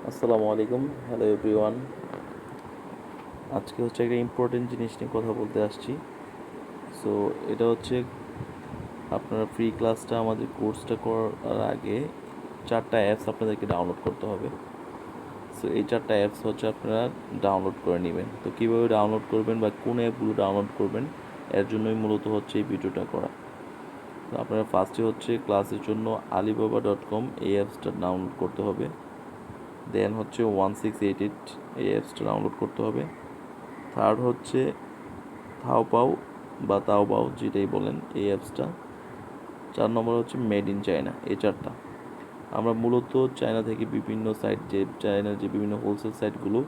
আসসালামু আলাইকুম, hello everyone. আজকে হচ্ছে একটা ইম্পর্টেন্ট জিনিস নিয়ে কথা বলতে আসছি। সো এটা হচ্ছে আপনারা ফ্রি ক্লাসটা আমাদের কোর্সটা করার আগে 4টা অ্যাপস আপনাদেরকে ডাউনলোড করতে হবে। সো এই 4টা অ্যাপস হচ্ছে আপনারা ডাউনলোড করে নেবেন। তো কীভাবে ডাউনলোড করবেন বা কোন অ্যাপগুলো ডাউনলোড করবেন এর জন্যই মূলত হচ্ছে এই ভিডিওটা করা। তো আপনারা ফার্স্টে হচ্ছে ক্লাসের জন্য alibaba.com এই অ্যাপসটা ডাউনলোড করতে হবে। দেন হচ্ছে 1688 এই অ্যাপসটা ডাউনলোড করতে হবে। থার্ড হচ্ছে থাওপাও বা তাওবাও যেটাই বলেন এই অ্যাপসটা। 4 নম্বর হচ্ছে মেড ইন চায়না। এই 4টা আমরা মূলত চায়না থেকে বিভিন্ন সাইট, যে চায়নার যে বিভিন্ন হোলসেল সাইটগুলো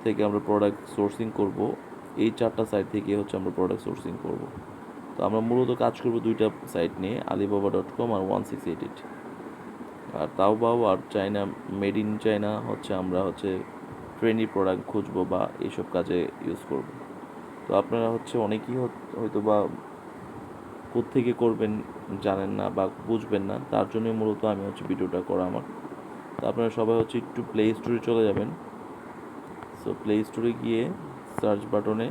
থেকে আমরা প্রোডাক্ট সোর্সিং করব, এই 4টা সাইট থেকে হচ্ছে আমরা প্রোডাক্ট সোর্সিং করব। তো আমরা মূলত কাজ করব 2টা সাইট নিয়ে, alibaba.com আর 1688। আর তাওবাও আর চায়না মেড ইন চায়না হচ্ছে আমরা হচ্ছে ট্রেন্ডি প্রোডাক্ট খুঁজবো বা এইসব কাজে ইউজ করব। তো আপনারা হচ্ছে অনেকেই হয়তো বা কোত্থেকে করবেন জানেন না বা বুঝবেন না, তার জন্যই মূলত আমি হচ্ছে ভিডিওটা করা আমার। তো আপনারা সবাই হচ্ছে একটু প্লে স্টোরে চলে যাবেন। সো প্লে স্টোরে গিয়ে সার্চ বাটনে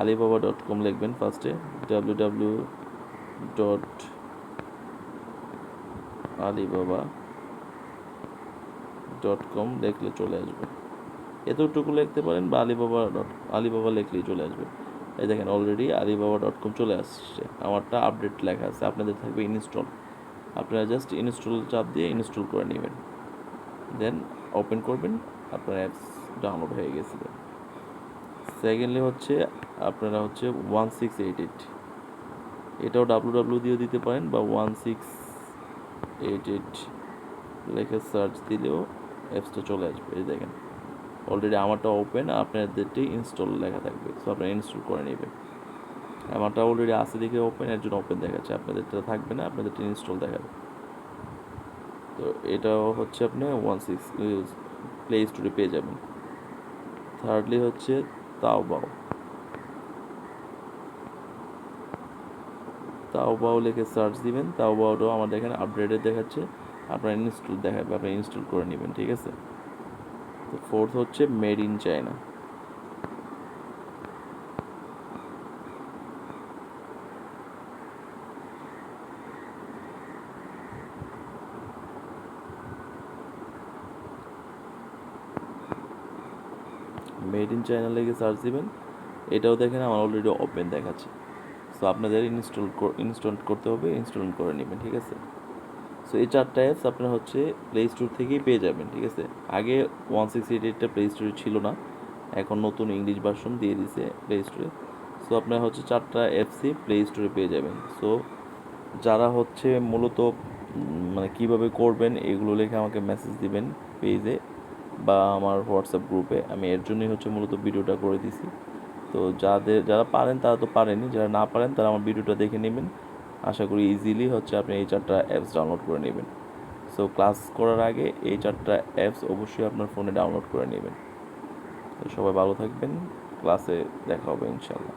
alibaba.com লিখবেন ফার্স্টে, www.alibaba.com লিখলে চলে আসবে। এতটুকু লিখতে পারেন বা আলিবাবা লিখলেই চলে আসবে। এই দেখেন অলরেডি alibaba.com চলে আসছে, আমারটা আপডেট লেখা আছে, আপনাদের থাকবে ইনস্টল। আপনারা জাস্ট ইনস্টল চাপ দিয়ে ইনস্টল করে নেবেন, দেন ওপেন করবেন, আপনার অ্যাপস ডাউনলোড হয়ে গেছে। সেকেন্ডলি হচ্ছে আপনারা হচ্ছে 1688, এটাও ডাব্লু দিয়েও দিতে পারেন বা 1688 লেখে সার্চ দিলেও অ্যাপসটা চলে আসবে। এই দেখেন অলরেডি আমারটা ওপেন, আপনাদেরটি ইনস্টল লেখা থাকবে, সো আপনারা ইনস্টল করে নেবেন। আমারটা অলরেডি আছে দেখে ওপেন, এর জন্য ওপেন দেখাচ্ছে, আপনাদেরটা থাকবে না, আপনাদেরটা ইনস্টল দেখাবে। তো এটাও হচ্ছে আপনি 16 প্লে স্টোরে পেয়ে যাবেন। থার্ডলি হচ্ছে তাওবাও। তাওবাও লিখে সার্চ দিবেন, তাওবাওটাও আমাদের এখানে আপডেটেড দেখাচ্ছে, আপনার ইনস্টল দেখাবে, আপনি ইনস্টল করে নেবেন, ঠিক আছে। তো ফোর্থ হচ্ছে made in China. Made in China লিখে সার্চ দিবেন, এটাও দেখেন আমার অলরেডি ওপেন দেখাচ্ছে। সো আপনাদের ইনস্টল করতে হবে, ইনস্টল করে নেবেন, ঠিক আছে। সো এই 4টা অ্যাপস আপনারা হচ্ছে প্লে স্টোর থেকেই পেয়ে যাবেন, ঠিক আছে। আগে 1688টা প্লে স্টোরে ছিল না, এখন নতুন ইংলিশ ভার্সন দিয়ে দিয়েছে প্লে স্টোরে। সো আপনারা হচ্ছে 4টা অ্যাপসই প্লে স্টোরে পেয়ে যাবেন। সো যারা হচ্ছে মূলত মানে কীভাবে করবেন এগুলো লিখে আমাকে মেসেজ দিবেন পেজে বা আমার হোয়াটসঅ্যাপ গ্রুপে, আমি এর জন্যই হচ্ছে মূলত ভিডিওটা করে দিছি। তো যারা পারেন তারা তো পারেনই, যারা না পারেন তারা আমার ভিডিওটা দেখে নেবেন। আশা করি ইজিলি হচ্ছে আপনি এই 4টা অ্যাপস ডাউনলোড করে নেবেন। সো ক্লাস করার আগে এই 4টা অ্যাপস অবশ্যই আপনার ফোনে ডাউনলোড করে নেবেন। তো সবাই ভালো থাকবেন, ক্লাসে দেখা হবে ইনশাল্লাহ।